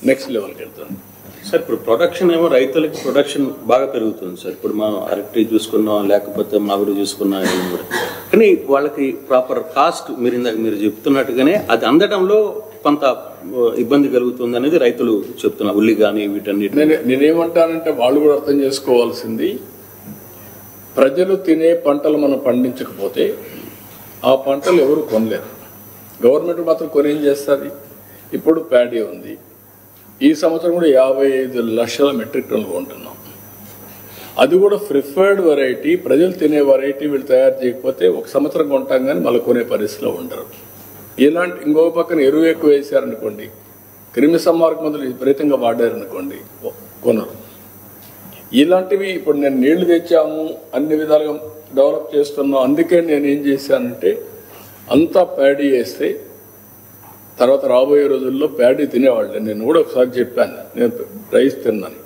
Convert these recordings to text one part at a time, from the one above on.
Next లెవెల్కి వెళ్తుంది sir. ఇప్పుడు ప్రొడక్షన్ ఏమో రైతులకి ప్రొడక్షన్ బాగా పెరుగుతుంది సార్. ఇప్పుడు మనం అరటి చూసుకున్నాం, లేకపోతే మామిడి చూసుకున్నాం, కూడా కానీ వాళ్ళకి ప్రాపర్ కాస్ట్ మీరు చెప్తున్నట్టుగానే అది అందడంలో కొంత ఇబ్బంది కలుగుతుంది అనేది రైతులు చెప్తున్నారు. ఉల్లి కానీ వీటన్నిటి నేనేమంటానంటే వాళ్ళు కూడా అర్థం చేసుకోవాల్సింది, ప్రజలు తినే పంటలు మనం పండించకపోతే ఆ పంటలు ఎవరు కొనలేరు. గవర్నమెంట్ మాత్రం కొనేం చేస్తుంది. ఇప్పుడు ప్యాడీ ఉంది, ఈ సంవత్సరం కూడా 55 లక్షల మెట్రిక్ టన్నులు కొంటున్నాం. అది కూడా ప్రిఫర్డ్ వెరైటీ, ప్రజలు తినే వెరైటీ వీళ్ళు తయారు చేయకపోతే ఒక సంవత్సరం కొంటాం కానీ మళ్ళీ కొనే పరిస్థితిలో ఉండరు. ఇలాంటి ఇంకొక పక్కన ఎరువు ఎక్కువ వేసారనుకోండి, క్రిమి సంహారక మందులు విపరీతంగా వాడారనుకోండి, కొనరు. ఇలాంటివి ఇప్పుడు నేను నీళ్లు తెచ్చాము, అన్ని విధాలుగా డెవలప్ చేస్తున్నాం. అందుకే నేను ఏం చేశానంటే అంతా ప్యాడీ వేస్తే తర్వాత రాబోయే రోజుల్లో ప్యాడీ తినేవాళ్ళు. నేను కూడా ఒకసారి చెప్పాను, నేను రైస్ తిన్నాను.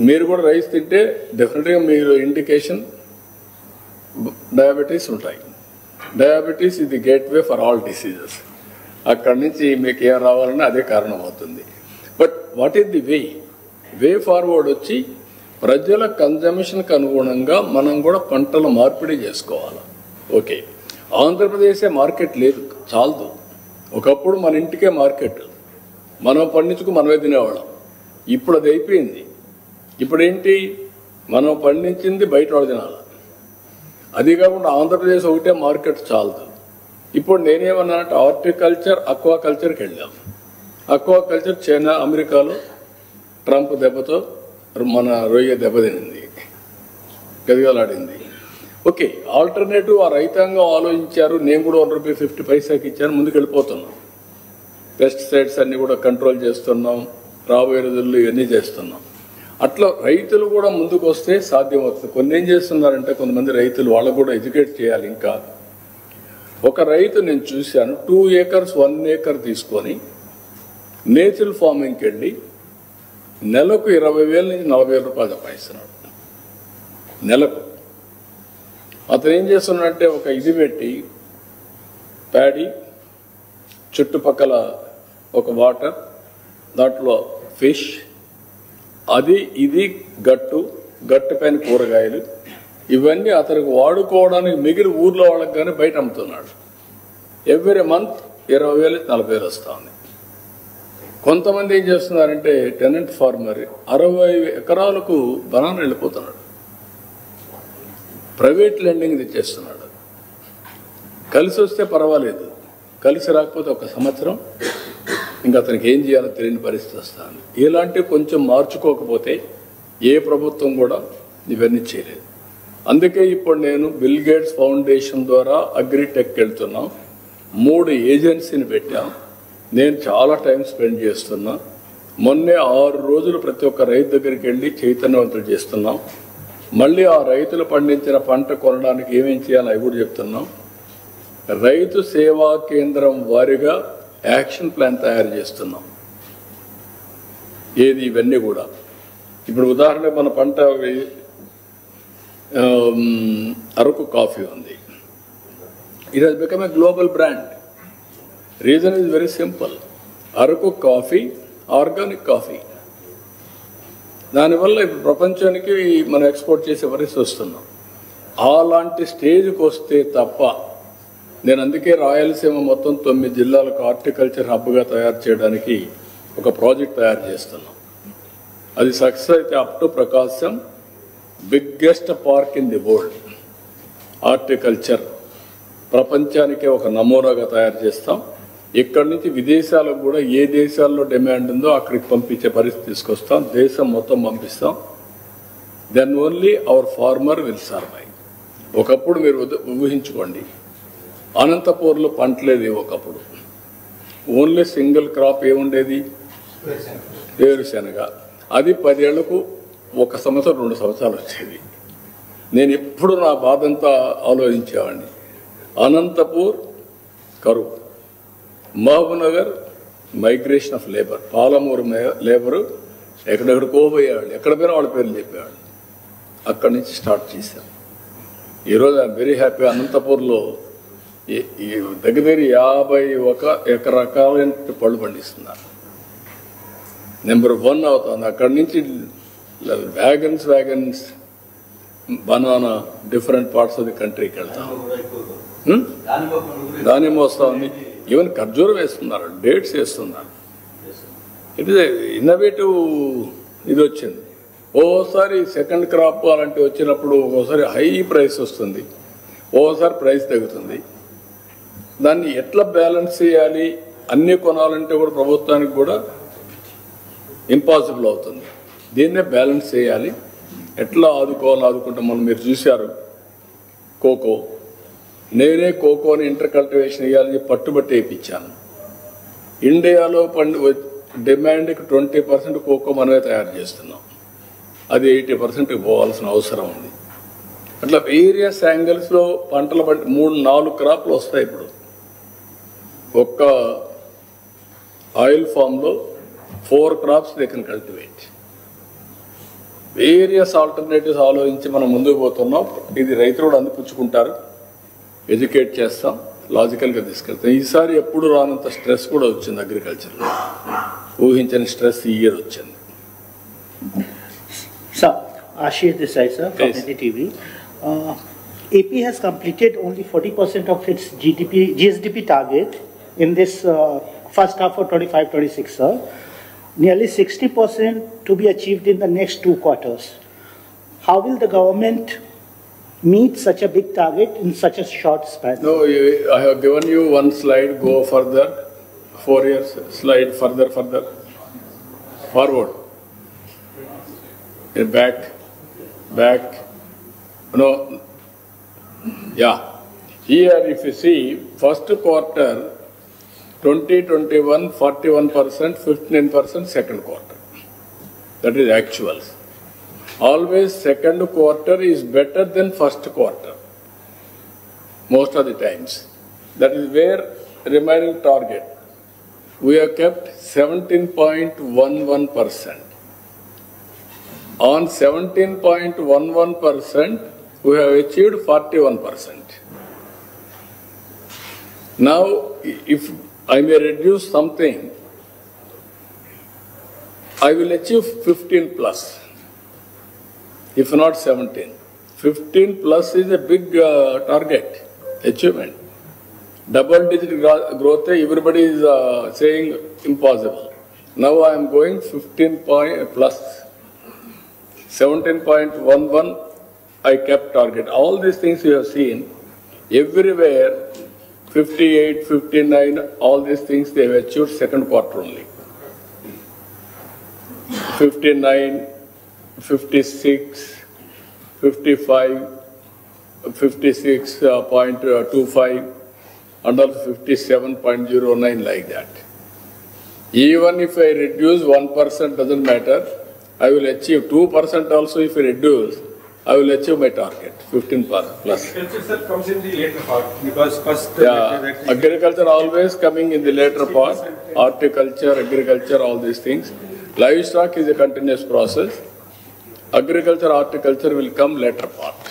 మీరు కూడా రైస్ తింటే డెఫినెట్గా మీరు ఇండికేషన్ డయాబెటీస్ ఉంటాయి. డయాబెటీస్ ఇది గేట్వే ఫర్ ఆల్ డిసీజెస్. అక్కడి నుంచి మీకు ఏం రావాలన్నా అదే కారణం అవుతుంది. But what is the way forward వచ్చి ప్రజల కన్జంప్షన్కి అనుగుణంగా మనం కూడా పంటల మార్పిడి చేసుకోవాలి. ఓకే, ఆంధ్రప్రదేశే మార్కెట్ లేదు, చాలదు. ఒకప్పుడు మన ఇంటికే మార్కెట్, మనం పండించుకు మనమే తినేవాళ్ళం. ఇప్పుడు అది అయిపోయింది. ఇప్పుడు ఏంటి, మనం పండించింది బయట వాళ్ళు తినాలి. అది కాకుండా ఆంధ్రప్రదేశ్ ఒకటే మార్కెట్ చాలదు. ఇప్పుడు నేనేమన్నానంటే హార్టికల్చర్, అక్వాకల్చర్కి వెళ్ళాం. అక్వాకల్చర్ చైనా, అమెరికాలో ట్రంప్ దెబ్బతో మన రొయ్య దెబ్బతినింది, గదిగలాడింది. ఓకే, ఆల్టర్నేటివ్ ఆ రైతాంగం ఆలోచించారు. నేను కూడా ₹1.50 ఇచ్చాను, ముందుకు వెళ్ళిపోతున్నాం. పెస్టిసైడ్స్ అన్ని కూడా కంట్రోల్ చేస్తున్నాం, రాబోయే రోజుల్లో ఇవన్నీ చేస్తున్నాం. అట్లా రైతులు కూడా ముందుకు వస్తే సాధ్యమవుతుంది. కొన్ని ఏం చేస్తున్నారంటే కొంతమంది రైతులు వాళ్ళకు కూడా ఎడ్యుకేట్ చేయాలి. ఇంకా ఒక రైతు నేను చూశాను, 2 acres 1 acre తీసుకొని నేచురల్ ఫార్మింగ్కి వెళ్ళి నెలకు 20,000 నుంచి 40,000 రూపాయలు సంపాదిస్తున్నాడు నెలకు. అతను ఏం చేస్తున్నాడంటే ఒక ఇది పెట్టి ప్యాడీ, చుట్టుపక్కల ఒక వాటర్, దాంట్లో ఫిష్, అది ఇది గట్టు పైన కూరగాయలు, ఇవన్నీ అతనికి వాడుకోవడానికి మిగిలి ఊర్లో వాళ్ళకి కానీ బయట అమ్ముతున్నాడు. ఎవ్రీ మంత్ 20,000 నుంచి 40,000 వస్తుంది. కొంతమంది ఏం చేస్తున్నారంటే టెనెంట్ ఫార్మర్ 60 ఎకరాలకు బనానా వెళ్ళిపోతున్నాడు, ప్రైవేట్ లెండింగ్ తెచ్చేస్తున్నాడు. కలిసి వస్తే పర్వాలేదు, కలిసి రాకపోతే ఒక సంవత్సరం ఇంకా అతనికి ఏం చేయాలో తెలియని పరిస్థితి వస్తుంది. ఇలాంటివి కొంచెం మార్చుకోకపోతే ఏ ప్రభుత్వం కూడా ఇవన్నీ చేయలేదు. అందుకే ఇప్పుడు నేను బిల్ గేట్స్ ఫౌండేషన్ ద్వారా అగ్రిటెక్ వెళ్తున్నాం. 3 ఏజెన్సీని పెట్టాం. నేను చాలా టైం స్పెండ్ చేస్తున్నా. మొన్నే 6 రోజులు ప్రతి ఒక్క రైతు దగ్గరికి వెళ్ళి చైతన్యవంతులు చేస్తున్నాం. మళ్ళీ ఆ రైతులు పండించిన పంట కొనడానికి ఏమేం చేయాలో అవి కూడా చెప్తున్నాం. రైతు సేవా కేంద్రం వారిగా యాక్షన్ ప్లాన్ తయారు చేస్తున్నాం. ఏది ఇవన్నీ కూడా ఇప్పుడు ఉదాహరణ మన పంట అరకు కాఫీ ఉంది. It has become a global brand. Reason is very simple. Araku coffee organic coffee. దానివల్ల ఇప్పుడు ప్రపంచానికి మనం ఎక్స్పోర్ట్ చేసే పరిస్థితి వస్తున్నాం. అలాంటి స్టేజ్కి వస్తే తప్ప నేను అందుకే రాయలసీమ మొత్తం 9 జిల్లాలకు హార్టికల్చర్ హబ్గా తయారు చేయడానికి ఒక ప్రాజెక్ట్ తయారు చేస్తున్నాం. అది సక్సెస్ అయితే up to Prakasam biggest park in the world. Horticulture ప్రపంచానికే ఒక నమూనాగా తయారు చేస్తాం. ఇక్కడి నుంచి విదేశాలకు కూడా ఏ దేశాల్లో డిమాండ్ ఉందో అక్కడికి పంపించే పరిస్థితి తీసుకొస్తాం. దేశం మొత్తం పంపిస్తాం. Then only our farmer will survive. ఒకప్పుడు మీరు ఊహించుకోండి, అనంతపూర్లో పంటలేదు. ఒకప్పుడు ఓన్లీ సింగిల్ క్రాప్ ఏముండేది, వేరుశెనగ. అది 10 ఏళ్లకు 1 సంవత్సరం 2 సంవత్సరాలు వచ్చేది. నేను ఎప్పుడు నా బాధంతా ఆలోచించేవాడిని. అనంతపూర్ కరువు, Mahabubnagar migration of labour, Palamuru labour ఎక్కడెక్కడికో పోయేవాళ్ళు, ఎక్కడ పోయినా వాళ్ళ పేర్లు చెప్పేవాళ్ళు. అక్కడి నుంచి స్టార్ట్ చేశాం. ఈరోజు ఐఎమ్ వెరీ హ్యాపీ. అనంతపూర్లో దగ్గర 51 రకాలైన పళ్ళు పండిస్తున్నారు. నెంబర్ 1 అవుతుంది. అక్కడి నుంచి wagons banana different parts of the కంట్రీకి వెళ్తాం. దానిమ్మ వస్తూ ఉంది. ఈవెన్ ఖర్జూరం వేస్తున్నారు, డేట్స్ వేస్తున్నారు. It is innovative. ఇది వచ్చింది. ఓసారి సెకండ్ క్రాప్ అలాంటివి వచ్చినప్పుడు ఓసారి హై ప్రైస్ వస్తుంది, ఓసారి ప్రైస్ తగ్గుతుంది. దాన్ని ఎట్లా బ్యాలెన్స్ చేయాలి, అన్నీ కొనాలంటే కూడా ప్రభుత్వానికి కూడా ఇంపాసిబుల్ అవుతుంది. దీన్నే బ్యాలెన్స్ చేయాలి. ఎట్లా ఆదుకుంటాం. మనం మీరు చూశారు కోకో. నేనే కోకోని ఇంటర్ కల్టివేషన్ వేయాలని పట్టుబట్టి వేయించాను. ఇండియాలో డిమాండ్కి 20% కోకో మనమే తయారు చేస్తున్నాం. అది 80% పోవాల్సిన అవసరం ఉంది. అట్లా వేరియస్ యాంగిల్స్లో పంటలు 3-4 క్రాప్లు వస్తాయి. ఇప్పుడు ఒక్క ఆయిల్ ఫామ్లో 4 crops they can cultivate. Various alternatives ఆలోచించి మనం ముందుకు పోతున్నాం. ఇది రైతులు కూడా అందిపుచ్చుకుంటారు. ఎడ్యుకేట్ చేస్తాం, లాజికల్గా తీసుకెళ్తాం. ఈసారి ఎప్పుడు రానంత స్ట్రెస్ కూడా వచ్చింది అగ్రికల్చర్లో. ఊహించని స్ట్రెస్ ఈ ఇయర్ వచ్చింది. Sir, Ashish Desai, sir, from NDTV. AP has completed only 40% of its GSDP target in this first half of 25-26, sir. Nearly 60% to be achieved in the next 2 quarters. How will the government meet such a big target in such a short span? No, I have given you one slide. Go further. 4 years. Slide further. Forward. Back. No. Yeah. Here, if you see, first quarter 2021, 41%, 15%, second quarter. That is actuals. Always second quarter is better than first quarter. Most of the times. That is where remaining target. We have kept 17.11%. On 17.11%, we have achieved 41%. Now, if I may reduce something, I will achieve 15 plus, if not 17. 15 plus is a big target, achievement. Double-digit growth, everybody is saying impossible. Now I am going 15 plus. 17.11, I kept target. All these things you have seen, everywhere, 58, 59, all these things they have achieved second quarter only. 59, 56, 55, 56.25, and also 57.09 like that. Even if I reduce 1%, doesn't matter. I will achieve 2% also. If I reduce, I will achieve my target, 15 plus. Agriculture comes in the later part because first. Agriculture always coming in the later part. Horticulture, agriculture, all these things. Livestock is a continuous process. Agriculture, horticulture will come later part.